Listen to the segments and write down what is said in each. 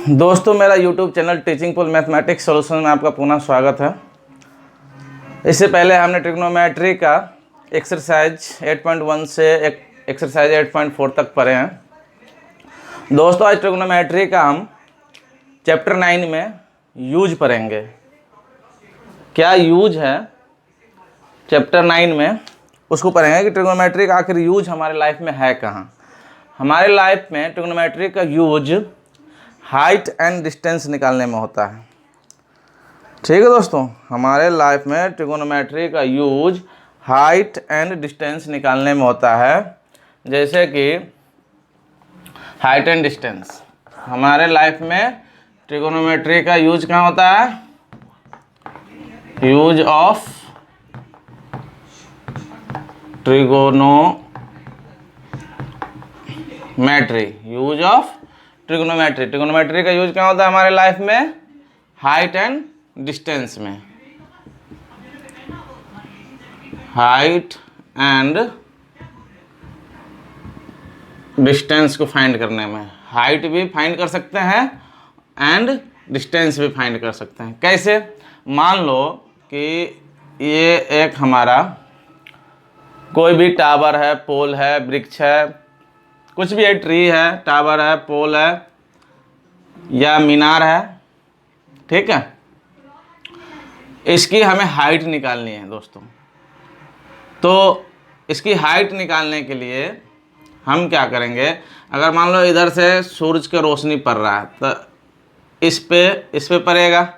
दोस्तों, मेरा YouTube channel teaching पुल mathematics solution में आपका पुनः स्वागत है। इससे पहले हमने ट्रिग्नोमेट्री का एक्सरसाइज 8.1 से एक्सरसाइज 8.4 तक पढ़े हैं। दोस्तों, आज ट्रिग्नोमेट्री का हम चैप्टर 9 में यूज पढ़ेंगे। क्या यूज है चैप्टर 9 में, उसको पढ़ेंगे कि ट्रिग्नोमेट्री का आखिर यूज हमारे लाइफ में है कहाँ। हमारे लाइफ में ट्रिग्नोमेट्री का यूज हाइट एंड डिस्टेंस निकालने में होता है। ठीक है दोस्तों, हमारे लाइफ में ट्रिगोनोमेट्री का यूज हाइट एंड डिस्टेंस निकालने में होता है। जैसे कि हाइट एंड डिस्टेंस हमारे लाइफ में ट्रिगोनोमेट्री का यूज कहाँ होता है? Use of trigonometry, use of trigonometry. Trigonometry का यूज क्या होता है हमारे लाइफ में? हाइट एंड डिस्टेंस में। हाइट एंड डिस्टेंस को फाइंड करने में। हाइट भी फाइंड कर सकते हैं एंड डिस्टेंस भी फाइंड कर सकते हैं। कैसे? मान लो कि ये एक हमारा कोई भी टावर है, पोल है, वृक्ष है, कुछ भी है, ट्री है, टावर है, पोल है या मीनार है। ठीक है, इसकी हमें हाइट निकालनी है दोस्तों। तो इसकी हाइट निकालने के लिए हम क्या करेंगे? अगर मान लो इधर से सूरज की रोशनी पड़ रहा है तो इस पे पड़ेगा।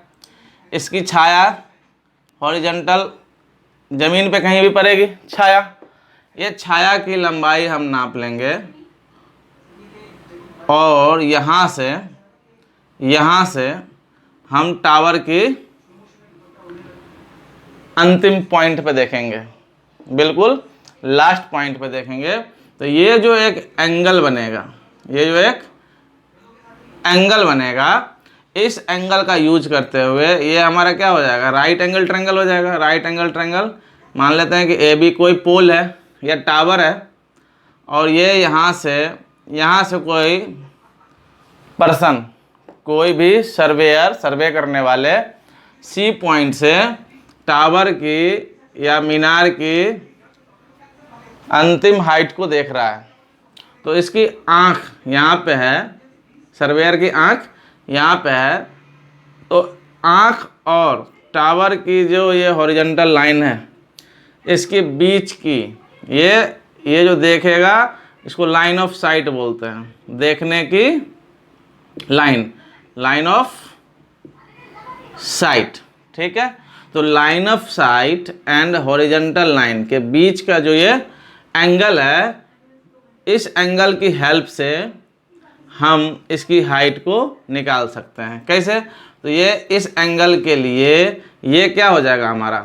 इसकी छाया हॉरिजॉन्टल ज़मीन पे कहीं भी पड़ेगी छाया। ये छाया की लंबाई हम नाप लेंगे और यहाँ से हम टावर की अंतिम पॉइंट पे देखेंगे, बिल्कुल लास्ट पॉइंट पे देखेंगे। तो ये जो एक एंगल बनेगा, इस एंगल का यूज करते हुए ये हमारा क्या हो जाएगा? राइट एंगल ट्रायंगल हो जाएगा। राइट एंगल ट्रायंगल मान लेते हैं कि ए बी कोई पोल है या टावर है और ये यहाँ से कोई पर्सन, कोई भी सर्वे करने वाले सी पॉइंट से टावर की या मीनार की अंतिम हाइट को देख रहा है। तो इसकी आँख यहाँ पे है, सर्वेयर की आँख यहाँ पे है। तो आँख और टावर की जो ये हॉरिजॉन्टल लाइन है, इसके बीच की ये जो देखेगा, इसको लाइन ऑफ साइट बोलते हैं। देखने की लाइन ऑफ साइट। ठीक है, तो line of site and horizontal line के बीच का जो ये एंगल है, इस एंगल की हेल्प से हम इसकी हाइट को निकाल सकते हैं। कैसे? तो ये इस एंगल के लिए ये क्या हो जाएगा हमारा?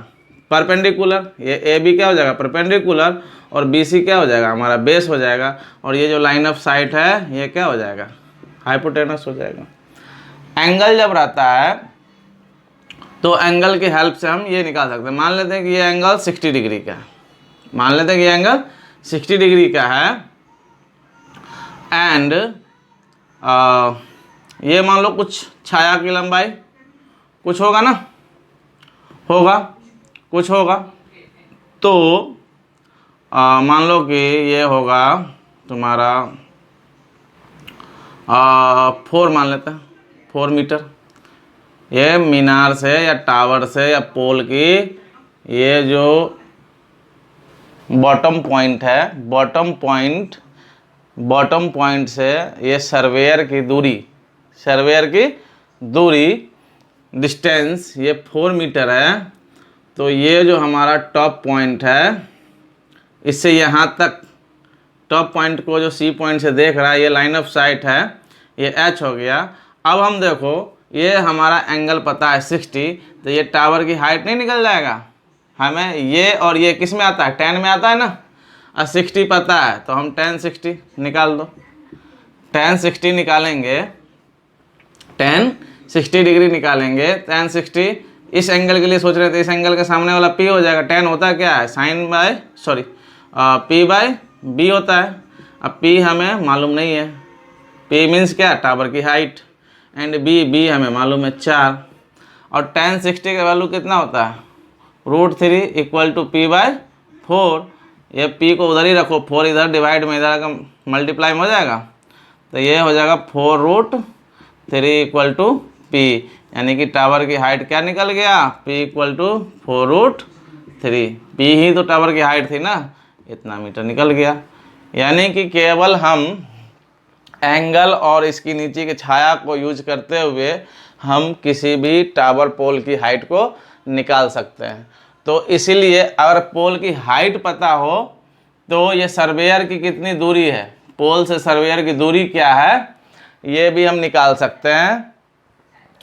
परपेंडिकुलर। ये ए बी क्या हो जाएगा? परपेंडिकुलर। और बी सी क्या हो जाएगा? हमारा बेस हो जाएगा। और ये जो लाइन ऑफ साइट है ये क्या हो जाएगा? हाइपोटेनस हो जाएगा। एंगल जब रहता है तो एंगल की हेल्प से हम ये निकाल सकते हैं। मान लेते हैं कि ये एंगल 60 डिग्री का है। मान लेते हैं कि ये एंगल 60 डिग्री का है एंड ये मान लो कुछ छाया की लंबाई कुछ होगा ना, कुछ होगा। तो मान लो कि ये होगा तुम्हारा 4 मान लेते हैं, 4 मीटर। ये मीनार से या टावर से या पोल की ये जो बॉटम पॉइंट है, बॉटम पॉइंट से ये सर्वेयर की दूरी डिस्टेंस ये 4 मीटर है। तो ये जो हमारा टॉप पॉइंट है, इससे यहाँ तक टॉप पॉइंट को जो सी पॉइंट से देख रहा है, ये लाइन ऑफ साइट है, ये एच हो गया। अब हम देखो ये हमारा एंगल पता है 60, तो ये टावर की हाइट नहीं निकल जाएगा हमें? ये और ये किस में आता है? 10 में आता है ना। और 60 पता है तो हम 10 60 निकाल दो। 10 60 निकालेंगे, 10 60 डिग्री निकालेंगे। 10 60 इस एंगल के लिए सोच रहे थे, इस एंगल के सामने वाला P हो जाएगा। 10 होता क्या है? Sine by P by B होता है। अब पी हमें मालूम नहीं है, पी मीन्स क्या, टावर की हाइट, एंड बी हमें मालूम है 4। और tan 60 का वैल्यू कितना होता है, √3 इक्वल टू p/4। ये p को उधर ही रखो, 4 इधर डिवाइड में इधर का मल्टीप्लाई में हो जाएगा, तो ये हो जाएगा 4√3 इक्वल टू p, यानी कि टावर की हाइट क्या निकल गया, p इक्वल टू 4√3। p ही तो टावर की हाइट थी ना, इतना मीटर निकल गया। यानी कि केवल हम एंगल और इसकी नीचे की छाया को यूज करते हुए हम किसी भी टावर पोल की हाइट को निकाल सकते हैं। तो इसीलिए अगर पोल की हाइट पता हो तो ये सर्वेयर की कितनी दूरी है, पोल से सर्वेयर की दूरी क्या है, ये भी हम निकाल सकते हैं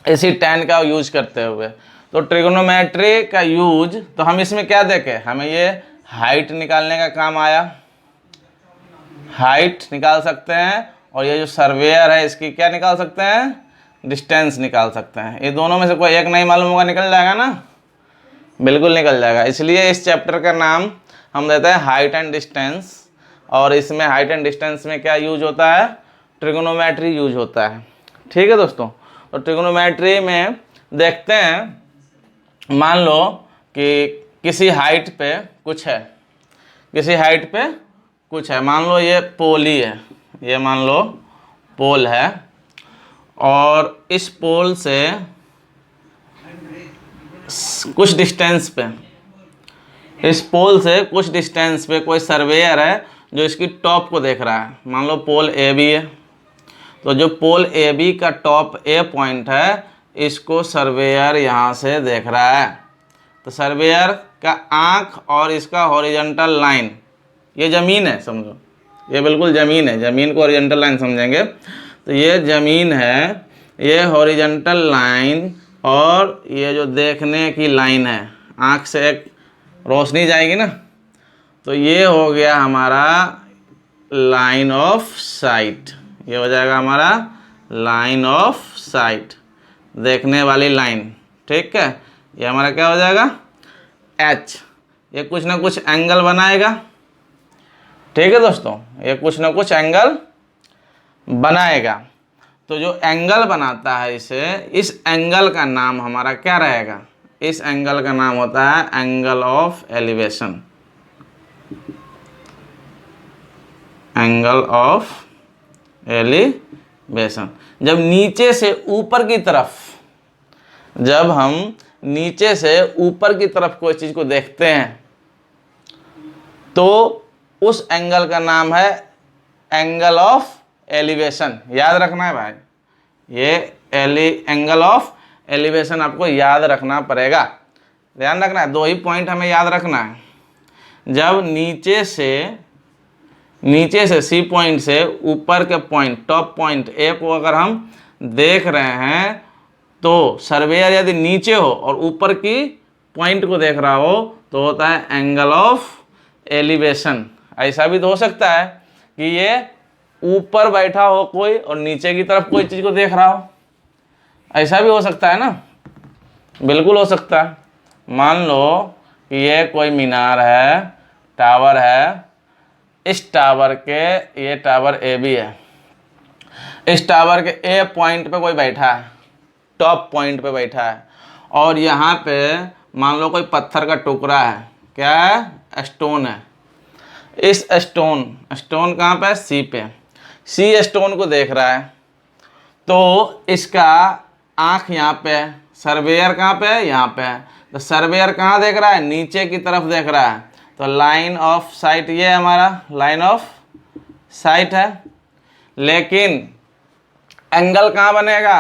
इसी tan का यूज करते हुए। तो ट्रिग्नोमेट्री का यूज, तो हम इसमें क्या देखें, हमें ये हाइट निकालने का काम आया, हाइट निकाल सकते हैं, और ये जो सर्वेयर है इसकी क्या निकाल सकते हैं, डिस्टेंस निकाल सकते हैं। ये दोनों में से कोई एक नहीं मालूम होगा, निकल जाएगा ना, बिल्कुल निकल जाएगा। इसलिए इस चैप्टर का नाम हम देते हैं हाइट एंड डिस्टेंस, और इसमें हाइट एंड डिस्टेंस में क्या यूज होता है, ट्रिग्नोमेट्री यूज होता है। ठीक है दोस्तों, तो ट्रिग्नोमेट्री में देखते हैं, मान लो कि किसी हाइट पे कुछ है, किसी हाइट पे कुछ है, मान लो ये पोल ही है, ये मान लो पोल है, और इस पोल से कुछ डिस्टेंस पे, इस पोल से कुछ डिस्टेंस पे कोई सर्वेयर है जो इसकी टॉप को देख रहा है। मान लो पोल ए बी है, तो जो पोल ए बी का टॉप ए पॉइंट है इसको सर्वेयर यहाँ से देख रहा है। तो सर्वेयर का आँख और इसका हॉरिजॉन्टल लाइन, ये ज़मीन है समझो, ये बिल्कुल ज़मीन है, ज़मीन को हॉरिजॉन्टल लाइन समझेंगे। तो ये ज़मीन है, ये हॉरिजॉन्टल लाइन, और ये जो देखने की लाइन है, आँख से एक रोशनी जाएगी ना, तो ये हो गया हमारा लाइन ऑफ साइट, ये हो जाएगा हमारा लाइन ऑफ साइट, देखने वाली लाइन। ठीक है, ये हमारा क्या हो जाएगा, एच। ये कुछ ना कुछ एंगल बनाएगा। ठीक है दोस्तों, ये कुछ ना कुछ एंगल बनाएगा। तो जो एंगल बनाता है इसे, इस एंगल का नाम हमारा क्या रहेगा, इस एंगल का नाम होता है angle of elevation, angle of elevation. जब नीचे से ऊपर की तरफ, जब हम नीचे से ऊपर की तरफ कोई चीज़ को देखते हैं तो उस एंगल का नाम है एंगल ऑफ एलिवेशन। याद रखना है भाई, ये एंगल ऑफ एलिवेशन आपको याद रखना पड़ेगा, ध्यान रखना है। दो ही पॉइंट हमें याद रखना है। जब नीचे से सी पॉइंट से ऊपर के पॉइंट, टॉप पॉइंट ए को अगर हम देख रहे हैं तो सर्वेयर यदि नीचे हो और ऊपर की पॉइंट को देख रहा हो तो होता है एंगल ऑफ एलिवेशन। ऐसा भी तो हो सकता है कि ये ऊपर बैठा हो कोई और नीचे की तरफ कोई चीज़ को देख रहा हो, ऐसा भी हो सकता है ना, बिल्कुल हो सकता है। मान लो कि ये कोई मीनार है, टावर है, इस टावर के, ये टावर ए बी है, इस टावर के ए पॉइंट पे कोई बैठा है, टॉप पॉइंट पे बैठा है, और यहाँ पे मान लो कोई पत्थर का टुकड़ा है, क्या है, स्टोन है। इस स्टोन कहाँ पे, सी पे, सी स्टोन को देख रहा है, तो इसका आँख यहाँ पे है, सर्वेयर कहाँ पे है, यहाँ पे है। तो सर्वेयर कहाँ देख रहा है, नीचे की तरफ देख रहा है, तो लाइन ऑफ साइट ये हमारा लाइन ऑफ साइट है। लेकिन एंगल कहाँ बनेगा,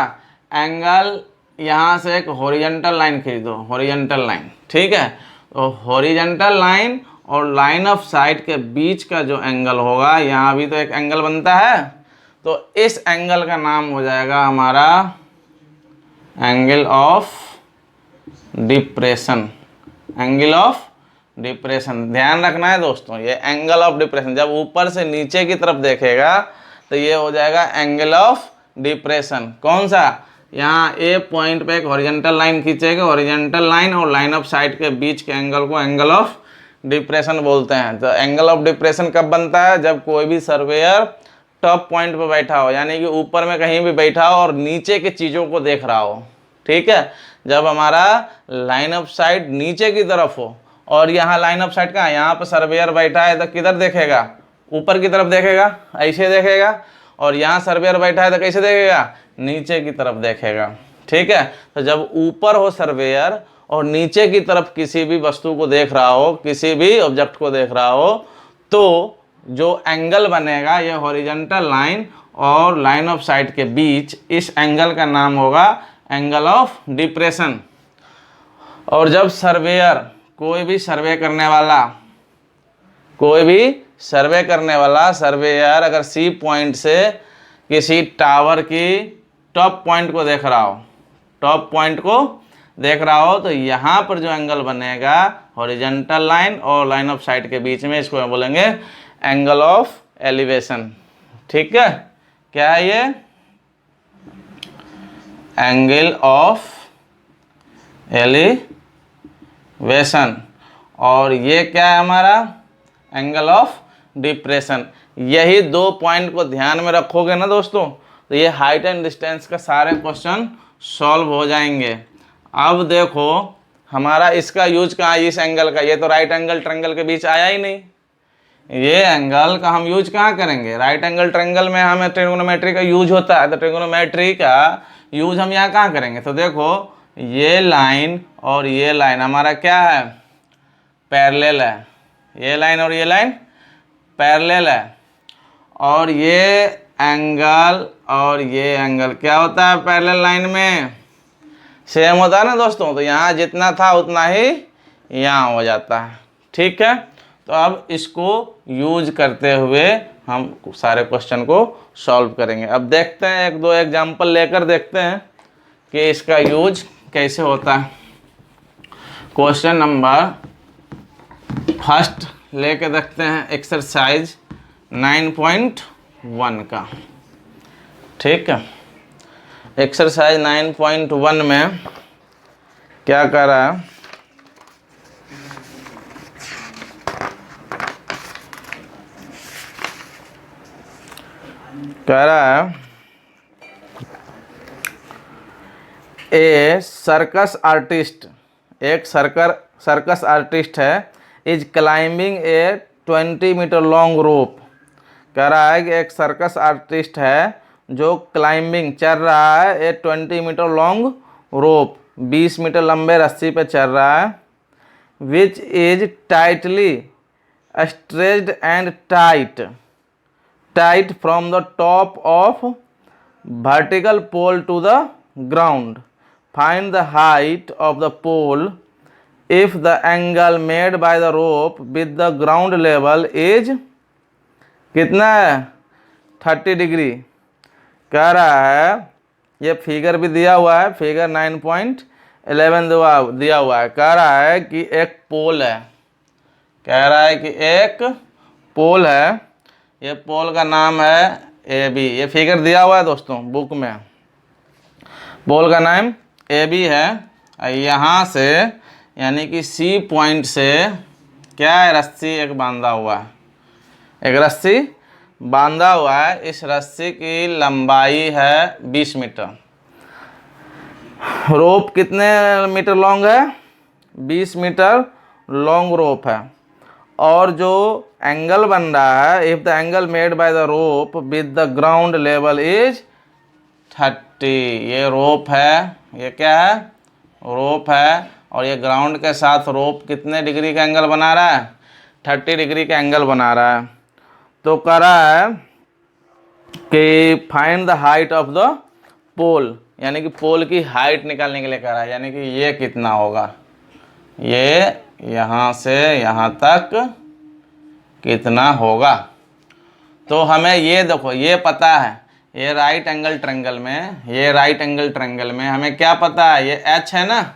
एंगल यहाँ से एक हॉरिजॉन्टल लाइन खींचो, हॉरिजॉन्टल लाइन, ठीक है। तो हॉरिजॉन्टल लाइन और लाइन ऑफ साइट के बीच का जो एंगल होगा, यहाँ भी तो एक एंगल बनता है, तो इस एंगल का नाम हो जाएगा हमारा angle of depression, angle of depression. ध्यान रखना है दोस्तों, ये एंगल ऑफ डिप्रेशन, जब ऊपर से नीचे की तरफ देखेगा तो ये हो जाएगा एंगल ऑफ डिप्रेशन। कौन सा, यहाँ ए पॉइंट पे एक हॉरिजॉन्टल लाइन खींचेगा, हॉरिजॉन्टल लाइन और लाइन ऑफ साइट के बीच के एंगल को एंगल ऑफ डिप्रेशन बोलते हैं। तो एंगल ऑफ डिप्रेशन कब बनता है? जब कोई भी सर्वेयर टॉप पॉइंट पर बैठा हो, यानी कि ऊपर में कहीं भी बैठा हो और नीचे की चीज़ों को देख रहा हो। ठीक है, जब हमारा लाइन ऑफ साइट नीचे की तरफ हो और यहाँ लाइन ऑफ साइट कहाँ, यहाँ पर सर्वेयर बैठा है तो किधर देखेगा? ऊपर की तरफ देखेगा, ऐसे देखेगा। और यहाँ सर्वेयर बैठा है तो कैसे देखेगा? नीचे की तरफ देखेगा। ठीक है, तो जब ऊपर हो सर्वेयर और नीचे की तरफ किसी भी वस्तु को देख रहा हो, किसी भी ऑब्जेक्ट को देख रहा हो, तो जो एंगल बनेगा ये हॉरिजॉन्टल लाइन और लाइन ऑफ साइट के बीच, इस एंगल का नाम होगा एंगल ऑफ डिप्रेशन। और जब सर्वेयर, कोई भी सर्वे करने वाला सर्वेयर अगर सी पॉइंट से किसी टावर की टॉप पॉइंट को देख रहा हो, तो यहाँ पर जो एंगल बनेगा हॉरिजॉन्टल लाइन और लाइन ऑफ साइट के बीच में, इसको बोलेंगे एंगल ऑफ एलिवेशन। ठीक है, क्या है ये? Angle of elevation. और ये क्या है हमारा? Angle of depression. यही 2 पॉइंट को ध्यान में रखोगे ना दोस्तों, तो ये हाइट एंड डिस्टेंस का सारे क्वेश्चन सॉल्व हो जाएंगे। अब देखो हमारा इसका यूज कहाँ है? इस एंगल का, ये तो राइट एंगल ट्रायंगल के बीच आया ही नहीं। ये एंगल का हम यूज कहाँ करेंगे? राइट एंगल ट्रायंगल में हमें ट्रिगोनोमेट्री का यूज होता है, तो ट्रिगोनोमेट्री का यूज हम यहाँ कहाँ करेंगे? तो देखो ये लाइन और ये लाइन हमारा क्या है? पैरेलल है। ये लाइन और ये लाइन पैरेलल है। और ये एंगल और ये एंगल क्या होता है पैरेलल लाइन में? सेम होता है ना दोस्तों। तो यहाँ जितना था उतना ही यहाँ हो जाता है। ठीक है, तो अब इसको यूज करते हुए हम सारे क्वेश्चन को सॉल्व करेंगे। अब देखते हैं, 1-2 एग्जाम्पल लेकर देखते हैं कि इसका यूज कैसे होता है। क्वेश्चन नंबर फर्स्ट लेके देखते हैं, एक्सरसाइज 9.1 का। ठीक है, एक्सरसाइज 9.1 में क्या कर रहा है? कह रहा है ए सर्कस आर्टिस्ट, एक सर्कस आर्टिस्ट है, is climbing a 20 metre long rope. कह रहा है कि एक सर्कस आर्टिस्ट है जो क्लाइंबिंग चल रहा है a 20 metre long rope, 20 metre लंबे रस्सी पे चल रहा है, which is tightly stretched and tight from the top of vertical pole to the ground. Find the height of the pole if the angle made by the rope with the ground level is कितना है? 30 degree. कह रहा है, ये figure भी दिया हुआ है, फिगर 9.11 दिया हुआ है। कह रहा है कि एक पोल है, पोल है, ये पोल का नाम है AB। ये फिगर दिया हुआ है दोस्तों बुक में। पोल का नाम AB है। यहाँ से यानी कि C पॉइंट से क्या है? रस्सी एक बांधा हुआ है, एक रस्सी बांधा हुआ है। इस रस्सी की लंबाई है 20 मीटर। रोप कितने मीटर लॉन्ग है? 20 मीटर लॉन्ग रोप है। और जो एंगल बन रहा है, if the angle made by the rope with the ground level is 30। ये रोप है, ये क्या है? रोप है। और ये ग्राउंड के साथ रोप कितने डिग्री का एंगल बना रहा है? 30 डिग्री का एंगल बना रहा है। तो कह रहा है कि find the height of the pole, यानी कि पोल की हाइट निकालने के लिए कह रहा है, यानी कि ये कितना होगा, ये यहाँ से यहाँ तक कितना होगा। तो हमें ये देखो, ये पता है, ये राइट एंगल ट्रायंगल में हमें क्या पता है? ये H है ना,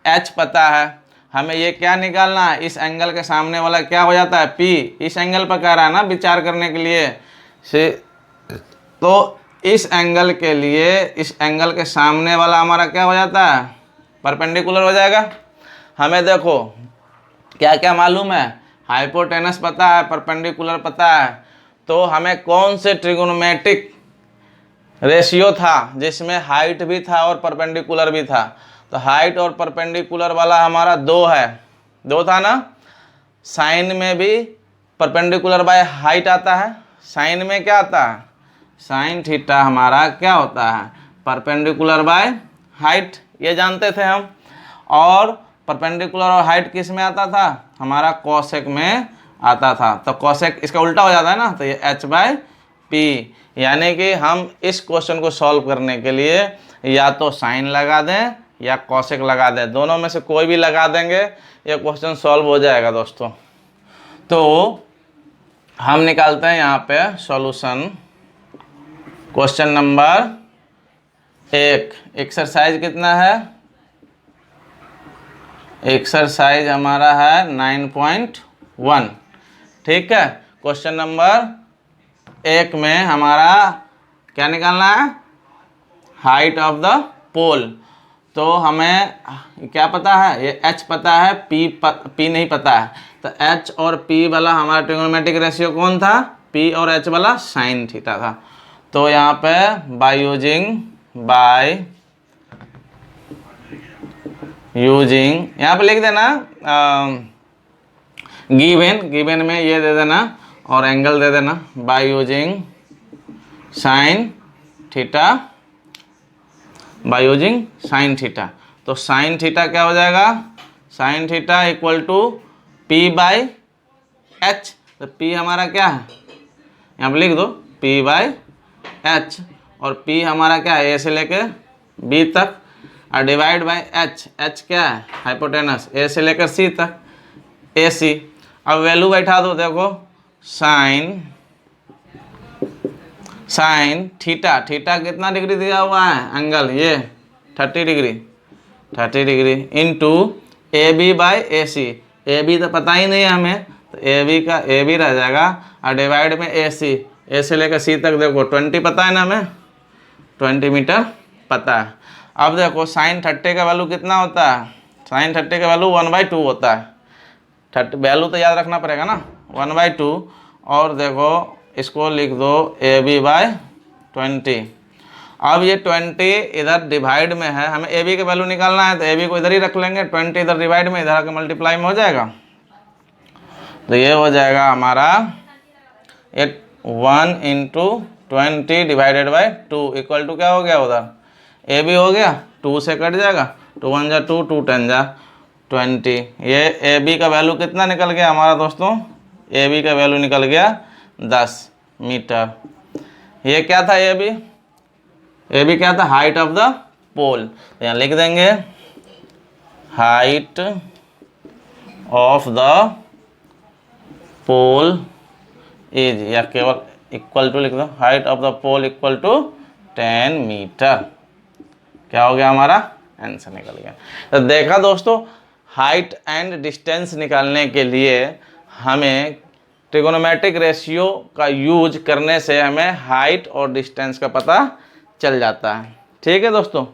H पता है। हमें ये क्या निकालना है? इस एंगल के सामने वाला क्या हो जाता है? P। इस एंगल पर कह रहा है ना विचार करने के लिए से। तो इस एंगल के लिए इस एंगल के सामने वाला हमारा क्या हो जाता है? परपेंडिकुलर हो जाएगा। हमें देखो क्या क्या मालूम है, हाइपोटेनस पता है, परपेंडिकुलर पता है। तो हमें कौन से ट्रिगोनोमेट्रिक रेशियो था जिसमें हाइट भी था और परपेंडिकुलर भी था, तो हाइट और परपेंडिकुलर वाला हमारा 2 है, 2 था ना। साइन में भी परपेंडिकुलर बाय हाइट आता है, साइन में क्या आता है, साइन थीटा हमारा क्या होता है, परपेंडिकुलर बाय हाइट, ये जानते थे हम। और परपेंडिकुलर और हाइट किस में आता था, हमारा कोसेक में आता था। तो कोसेक इसका उल्टा हो जाता है ना, तो ये h/p। यानी कि हम इस क्वेश्चन को सॉल्व करने के लिए या तो साइन लगा दें या कोसेक लगा दें, दोनों में से कोई भी लगा देंगे, ये क्वेश्चन सॉल्व हो जाएगा दोस्तों। तो हम निकालते हैं यहाँ पे सॉल्यूशन। क्वेश्चन नंबर 1, एक्सरसाइज कितना है, एक्सरसाइज हमारा है 9.1, ठीक है। क्वेश्चन नंबर 1 में हमारा क्या निकालना है, हाइट ऑफ द पोल। तो हमें क्या पता है, ये h पता है, p नहीं पता है। तो h और p वाला हमारा ट्रिगोनोमेट्रिक रेशियो कौन था, p और h वाला साइन थीटा था। तो यहाँ पे बाय यूजिंग यहाँ पे लिख देना गिवन में ये दे देना और एंगल दे देना, by using sine theta, by using sine theta. तो साइन थीटा क्या हो जाएगा, sine theta equal to p/h। तो p हमारा क्या है, यहाँ पे लिख दो p/h, और p हमारा क्या है, a से लेके b तक, और डिवाइड बाय h क्या है, हाइपोटेनस, a से लेकर c तक, AC। अब वैल्यू बैठा दो, देखो साइन थीटा कितना डिग्री दिया हुआ है एंगल, ये 30 डिग्री इंटू AB/AC। AB तो पता ही नहीं है हमें, तो AB रह जाएगा, और डिवाइड में AC, A से लेकर C तक देखो 20 पता है ना हमें, 20 मीटर पता है। अब देखो साइन 30 का वैल्यू कितना होता है, साइन 30 का वैल्यू 1/2 होता है। वैल्यू तो याद रखना पड़ेगा ना, 1/2। और देखो इसको लिख दो AB/20। अब ये 20 इधर डिवाइड में है, हमें AB का वैल्यू निकालना है, तो AB को इधर ही रख लेंगे, 20 इधर डिवाइड में, इधर आकर मल्टीप्लाई में हो जाएगा। तो ये हो जाएगा हमारा 1 × 20 डिवाइडेड बाय 2 इक्वल टू क्या हो गया, उधर AB हो गया, 2 से कट जाएगा, 2 1 जा 2, 2 10 जा 20। ये AB का वैल्यू कितना निकल गया हमारा दोस्तों, AB का वैल्यू निकल गया 10 मीटर। ये क्या था, AB क्या था, हाइट ऑफ द पोल। तो यहाँ लिख देंगे height of the pole is, या केवल इक्वल टू लिख दो, height of the pole equal to 10 metre. क्या हो गया, हमारा आंसर निकल गया। तो देखा दोस्तों, हाइट एंड डिस्टेंस निकालने के लिए हमें ट्रिगोनोमेट्रिक रेशियो का यूज करने से हमें हाइट और डिस्टेंस का पता चल जाता है। ठीक है दोस्तों,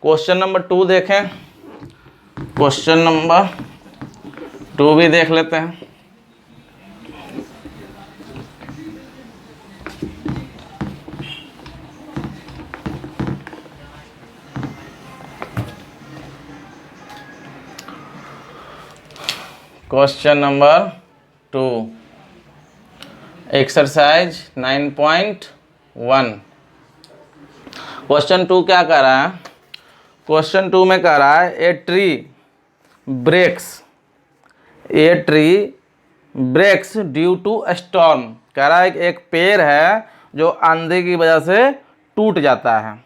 क्वेश्चन नंबर 2 देखें, क्वेश्चन नंबर 2 भी देख लेते हैं। Question number 2, exercise 9.1। क्वेश्चन 2 क्या कह रहा है, क्वेश्चन 2 में कह रहा है a tree breaks due to storm. कह रहा है कि एक पेड़ है जो आंधी की वजह से टूट जाता है,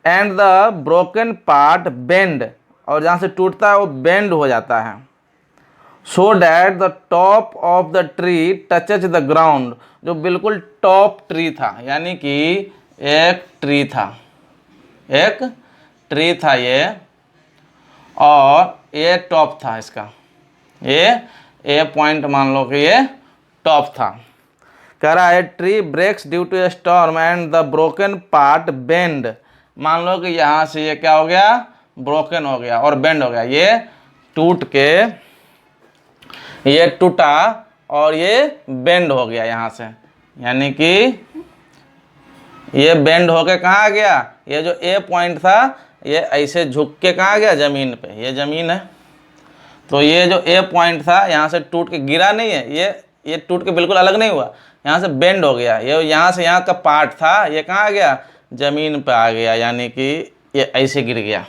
and the broken part bend, और जहाँ से टूटता है वो बेंड हो जाता है, so that the top of the tree touches the ground. जो बिल्कुल टॉप ट्री था, यानी कि एक ट्री था ये, और ये टॉप था इसका, ये पॉइंट मान लो कि ये टॉप था। कह रहा है tree breaks due to a storm and the broken part bend. मान लो कि यहाँ से ये क्या हो गया, ब्रोकन हो गया और बेंड हो गया, ये टूट के ये टूटा और ये बेंड हो गया यहाँ से, यानी कि ये बेंड होके कहाँ गया, ये जो ए पॉइंट था ये ऐसे झुक के कहाँ गया, ज़मीन पे, ये ज़मीन है। तो ये जो ए पॉइंट था यहाँ से टूट के गिरा नहीं है, ये टूट के बिल्कुल अलग नहीं हुआ, यहाँ से बेंड हो गया, ये यहाँ से यहाँ का पार्ट था ये कहाँ आ गया, ज़मीन पे आ गया, यानी कि ये ऐसे गिर गया।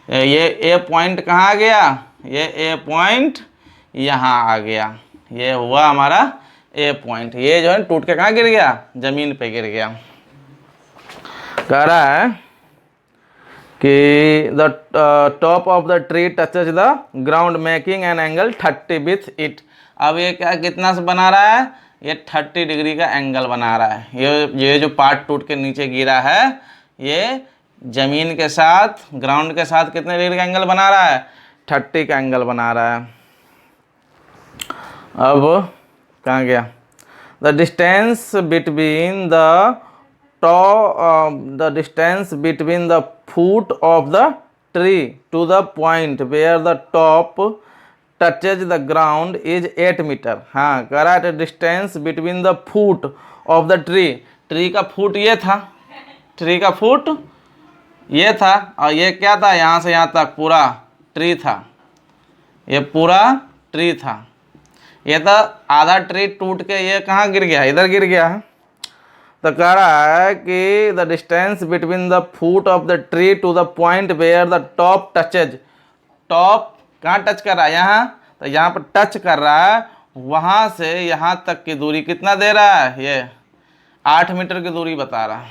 ये ए पॉइंट कहाँ आ गया, ये ए पॉइंट यहाँ आ गया, ये हुआ हमारा ए पॉइंट। ये जो है टूट के कहाँ गिर गया, ज़मीन पे गिर गया। कह रहा है कि the top of the tree touches the ground making an angle 30 with it. अब ये क्या कितना से बना रहा है, ये 30 डिग्री का एंगल बना रहा है। ये जो पार्ट टूट के नीचे गिरा है ये ज़मीन के साथ, ग्राउंड के साथ कितने डिग्री का एंगल बना रहा है, 30 का एंगल बना रहा है। अब कहाँ गया, the distance between the distance between the foot of the tree to the point where the top touches the ground is 8 metre. हाँ, कह रहा है distance between the foot of the tree, tree का फुट ये था, tree का foot ये था, और ये क्या था, यहाँ से यहाँ तक पूरा ट्री था, ये पूरा ट्री था। ये तो आधा ट्री टूट के ये कहाँ गिर गया, इधर गिर गया है। तो कह रहा है कि the distance between the foot of the tree to the point where the top touches, top कहाँ टच कर रहा है, यहाँ, तो यहाँ पर टच कर रहा है, वहाँ से यहाँ तक की दूरी कितना दे रहा है, ये 8 मीटर की दूरी बता रहा है।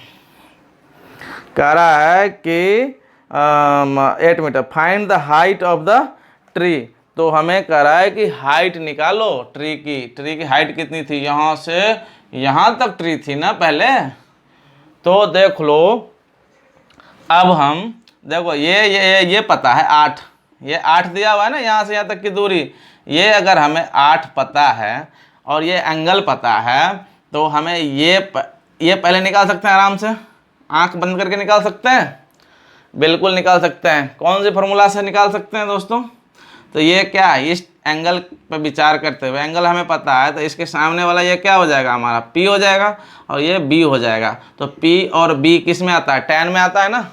कह रहा है कि 8 metre. Find the height of the tree, तो हमें कह रहा है कि हाइट निकालो ट्री की हाइट कितनी थी, यहाँ से यहाँ तक ट्री थी ना पहले। तो देख लो, अब हम देखो ये पता है 8, ये 8 दिया हुआ है ना, यहाँ से यहाँ तक की दूरी। ये अगर हमें 8 पता है और ये एंगल पता है, तो हमें ये पहले निकाल सकते हैं, आराम से आंख बंद करके निकाल सकते हैं, बिल्कुल निकाल सकते हैं। कौन सी फार्मूला से निकाल सकते हैं दोस्तों, तो ये क्या है, इस एंगल पर विचार करते हुए, एंगल हमें पता है, तो इसके सामने वाला ये क्या हो जाएगा, हमारा P हो जाएगा, और ये B हो जाएगा। तो P और B किस में आता है, tan में आता है ना,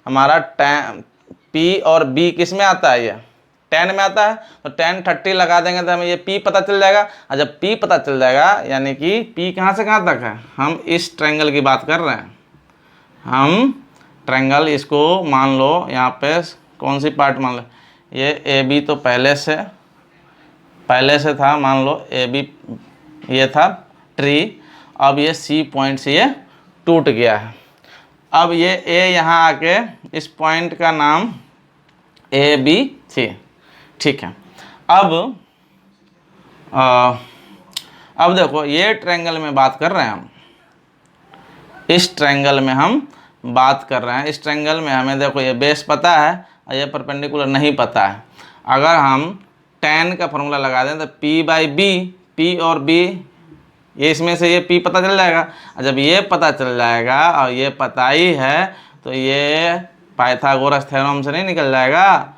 हमारा P और B किस में आता है, ये tan में आता है। तो tan 30 लगा देंगे तो हमें ये P पता चल जाएगा, और जब P पता चल जाएगा, यानी कि P कहाँ से कहाँ तक है, हम इस ट्रायंगल की बात कर रहे हैं, हम ट्रायंगल इसको मान लो, यहाँ पे कौन सी पार्ट मान लो, ये AB तो पहले से था, मान लो AB ये था ट्री, अब ये C पॉइंट से ये टूट गया है। अब ये A यहाँ आके इस पॉइंट का नाम AB थी, ठीक है। अब देखो ये ट्रायंगल में बात कर रहे हैं हम, इस ट्रायंगल में हम बात कर रहे हैं। इस ट्रायंगल में हमें देखो ये बेस पता है और ये परपेंडिकुलर नहीं पता है। अगर हम tan का फॉर्मूला लगा दें तो P/B, P और B, ये इसमें से ये P पता चल जाएगा। और जब ये पता चल जाएगा और ये पता ही है, तो ये पाइथागोरस थ्योरम से नहीं निकल जाएगा,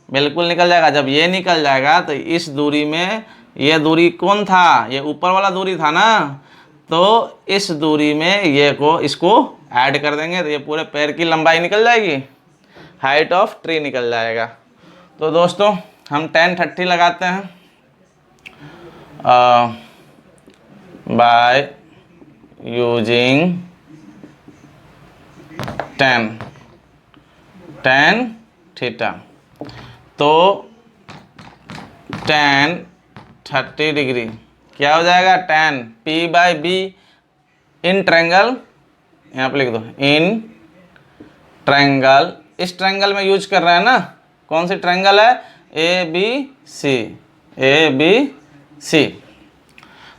बिल्कुल निकल जाएगा। जब ये निकल जाएगा तो इस दूरी में, ये दूरी कौन था, ये ऊपर वाला दूरी था ना, तो इस दूरी में ये को इसको ऐड कर देंगे तो ये पूरे पैर की लंबाई निकल जाएगी, हाइट ऑफ ट्री निकल जाएगा। तो दोस्तों हम tan 30 लगाते हैं, बाय यूजिंग tan थीटा। तो tan 30 डिग्री क्या हो जाएगा, tan P/B इन ट्रायंगल, यहाँ पे लिख दो इन ट्रायंगल, इस ट्रायंगल में यूज कर रहे हैं ना, कौन सी ट्रायंगल है, ABC,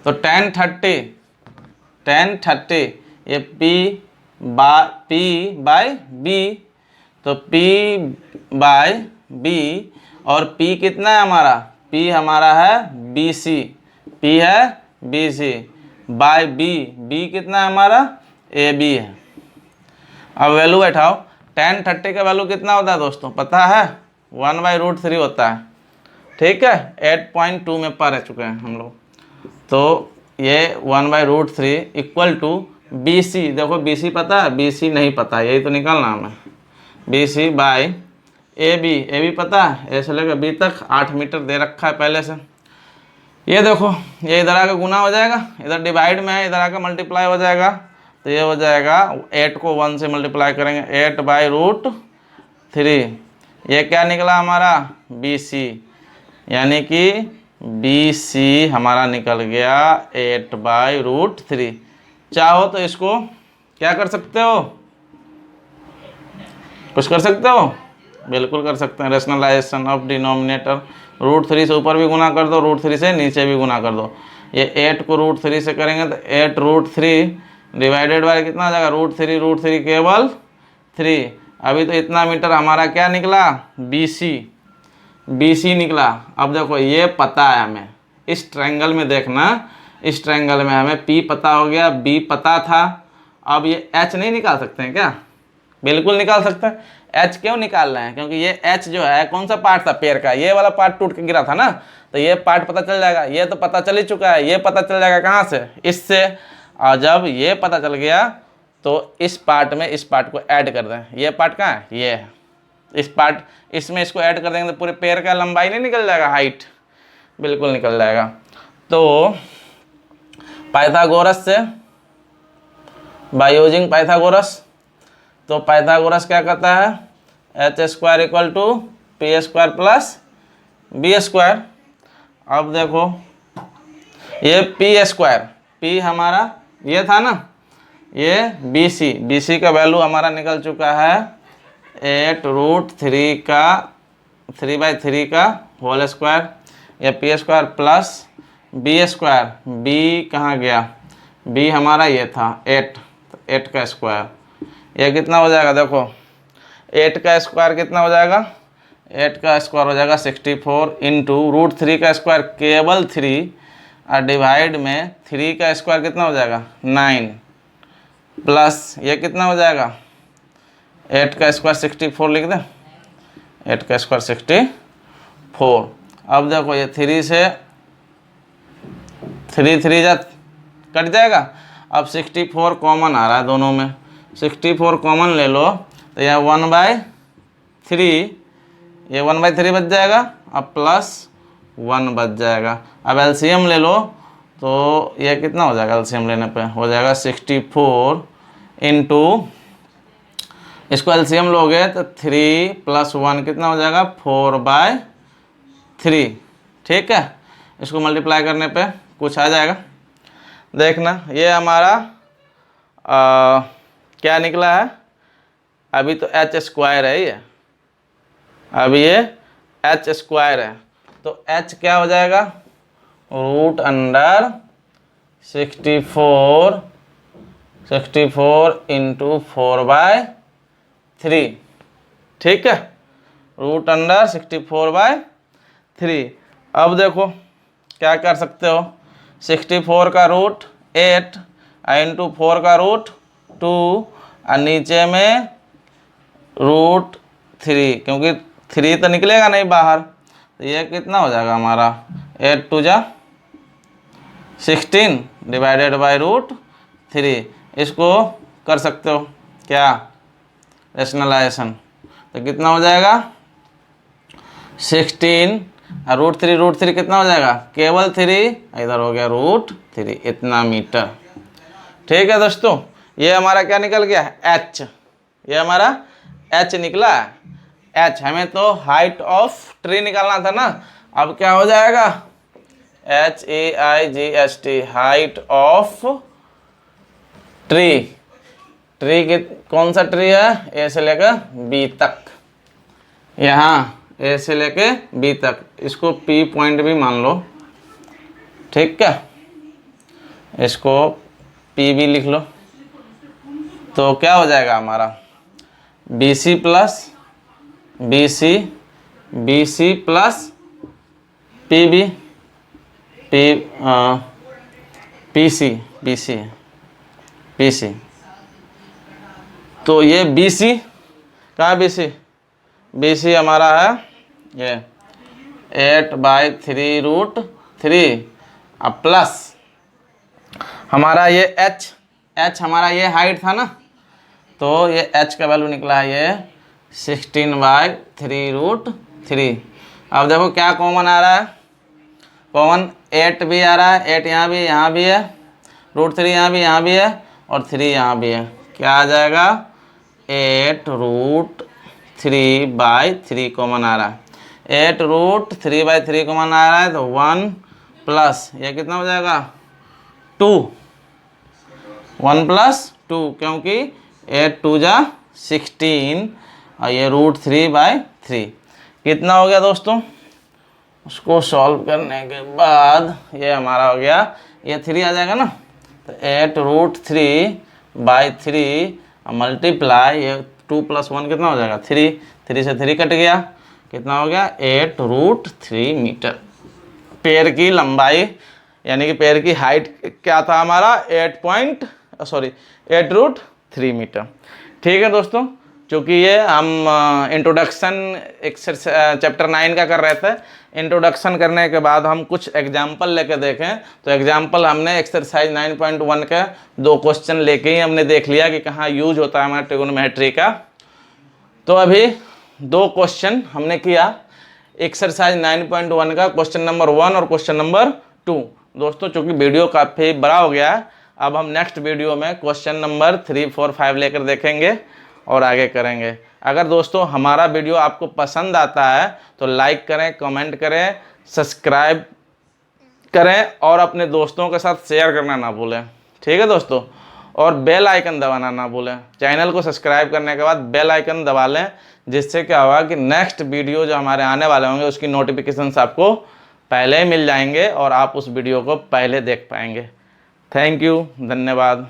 तो tan 30 ये P/B, तो P/B और P कितना है हमारा, P हमारा है BC, P है BC बाय B कितना है हमारा, AB है। अब वैल्यू बैठाओ, tan 30 का वैल्यू कितना होता है दोस्तों, पता है, 1/√3 होता है। ठीक है, 8.2 में पढ़ चुके हैं हम लोग। तो ये 1/√3 इक्वल टू BC, देखो BC पता है, BC नहीं पता, यही तो निकालना हमें। BC बाय AB पता है, ए से लेकर B तक 8 मीटर दे रखा है पहले से। ये देखो, ये इधर आकर गुना हो जाएगा, इधर डिवाइड में है, इधर आकर मल्टीप्लाई हो जाएगा। तो ये हो जाएगा 8 को 1 से मल्टीप्लाई करेंगे, 8/√3। ये क्या निकला हमारा, BC, यानी कि BC हमारा निकल गया 8/√3। चाहो तो इसको क्या कर सकते हो, कुछ कर सकते हो, बिल्कुल कर सकते हैं। रेशनलाइजेशन ऑफ डिनोमिनेटर, √3 से ऊपर भी गुना कर दो, √3 से नीचे भी गुना कर दो। ये 8 को √3 से करेंगे तो 8√3 डिवाइडेड बाय कितना हो जाएगा, √3 केवल 3। अभी तो इतना मीटर हमारा क्या निकला, BC निकला। अब देखो ये पता है हमें, इस ट्रायंगल में देखना, इस ट्रायंगल में हमें P पता हो गया, B पता था। अब ये H नहीं निकाल सकते हैं क्या, बिल्कुल निकाल सकते हैं। H क्यों निकाल रहे हैं, क्योंकि ये H जो है कौन सा पार्ट था, पेड़ का, ये वाला पार्ट टूट के गिरा था ना, तो ये पार्ट पता चल जाएगा। ये तो पता चल ही चुका है, ये पता चल जाएगा कहाँ से, इससे। और जब ये पता चल गया तो इस पार्ट में इस पार्ट को ऐड कर दें। ये पार्ट कहाँ है, ये है, इस पार्ट, इसमें इसको ऐड कर देंगे तो पूरे पेड़ का लंबाई नहीं निकल जाएगा, हाइट बिल्कुल निकल जाएगा। तो पाइथागोरस से, बाय यूजिंग पाइथागोरस, तो पाइथागोरस क्या कहता है, h² = p² + b²। अब देखो ये p², p हमारा ये था ना, ये BC का वैल्यू हमारा निकल चुका है 8√3 का 3/3 का होल स्क्वायर, या p² प्लस b²। b कहाँ गया, b हमारा ये था 8, तो 8 का स्क्वायर। ये कितना हो जाएगा, देखो 8 का स्क्वायर कितना हो जाएगा, 8 का स्क्वायर हो जाएगा 64 इंटू √3 का स्क्वायर केवल 3, और डिवाइड में 3 का स्क्वायर कितना हो जाएगा 9, प्लस ये कितना हो जाएगा 8 का स्क्वायर 64 लिख दें, 8 का स्क्वायर 64। अब देखो ये 3 से 3 जा कट जाएगा। अब 64 कॉमन आ रहा है दोनों में, 64 कॉमन ले लो तो यह 1/3, ये 1/3 बच जाएगा, अब प्लस 1 बच जाएगा। अब एलसीएम ले लो तो ये कितना हो जाएगा, एलसीएम लेने पे हो जाएगा 64 इंटू, इसको एलसीएम लोगे तो 3 + 1 कितना हो जाएगा 4/3। ठीक है, इसको मल्टीप्लाई करने पे कुछ आ जाएगा। देखना ये हमारा क्या निकला है, अभी तो h² है ये, अभी ये h² है, तो h क्या हो जाएगा, √64 इंटू 4/3। ठीक है, √64/3। अब देखो क्या कर सकते हो, 64 का रूट 8 इंटू 4 का रूट 2, और नीचे में √3, क्योंकि 3 तो निकलेगा नहीं बाहर, तो ये कितना हो जाएगा हमारा 8 2 जा 16 डिवाइडेड बाय √3। इसको कर सकते हो क्या, रेशनलाइजेशन, तो कितना हो जाएगा 16, और √3 कितना हो जाएगा केवल 3, इधर हो गया √3, इतना मीटर। ठीक है दोस्तों, ये हमारा क्या निकल गया h, ये हमारा h निकला है। h हमें तो हाइट ऑफ ट्री निकालना था ना, अब क्या हो जाएगा HAIGHT, height of tree. Tree की कौन सा ट्री है, ए से लेकर बी तक, यहाँ ए से लेके बी तक, इसको P पॉइंट भी मान लो। ठीक है, इसको P भी लिख लो, तो क्या हो जाएगा हमारा BC प्लस PB PC। तो ये BC कहाँ, BC हमारा है ये 8/3√3 अब प्लस हमारा ये h हमारा ये हाइट था ना, तो ये h का वैल्यू निकला है ये 16/3√3। अब देखो क्या कॉमन आ रहा है, कॉमन 8 भी आ रहा है, 8 यहाँ भी है, √3 यहाँ भी है और 3 यहाँ भी है। क्या आ जाएगा 8√3/3 कॉमन आ रहा है, 8√3/3 कॉमन आ रहा है तो 1 प्लस ये कितना हो जाएगा 2, 1 + 2 क्योंकि 8 2 जा 16 और ये √3/3 कितना हो गया दोस्तों। उसको सॉल्व करने के बाद ये हमारा हो गया, ये 3 आ जाएगा ना, तो 8√3/3 मल्टीप्लाई ये 2 + 1 कितना हो जाएगा 3, 3 से 3 कट गया, कितना हो गया 8√3 मीटर। पैर की लंबाई यानी कि पैर की हाइट क्या था हमारा 8√3 मीटर। ठीक है दोस्तों, चूँकि ये हम इंट्रोडक्शन एक्सरसाइज चैप्टर 9 का कर रहे थे, इंट्रोडक्शन करने के बाद हम कुछ एग्जाम्पल लेके देखें, तो एग्जाम्पल हमने एक्सरसाइज 9.1 के 2 क्वेश्चन लेके ही हमने देख लिया कि कहाँ यूज होता है हमारा ट्रिगोनोमेट्री का। तो अभी 2 क्वेश्चन हमने किया एक्सरसाइज 9.1 का, क्वेश्चन नंबर 1 और क्वेश्चन नंबर 2। दोस्तों चूँकि वीडियो काफ़ी बड़ा हो गया है, अब हम नेक्स्ट वीडियो में क्वेश्चन नंबर 3, 4, 5 लेकर देखेंगे और आगे करेंगे। अगर दोस्तों हमारा वीडियो आपको पसंद आता है तो लाइक करें, कमेंट करें, सब्सक्राइब करें और अपने दोस्तों के साथ शेयर करना ना भूलें। ठीक है दोस्तों, और बेल आइकन दबाना ना भूलें। चैनल को सब्सक्राइब करने के बाद बेल आइकन दबा लें, जिससे क्या होगा कि नेक्स्ट वीडियो जो हमारे आने वाले होंगे उसकी नोटिफिकेशंस आपको पहले मिल जाएंगे और आप उस वीडियो को पहले देख पाएंगे। थैंक यू, धन्यवाद।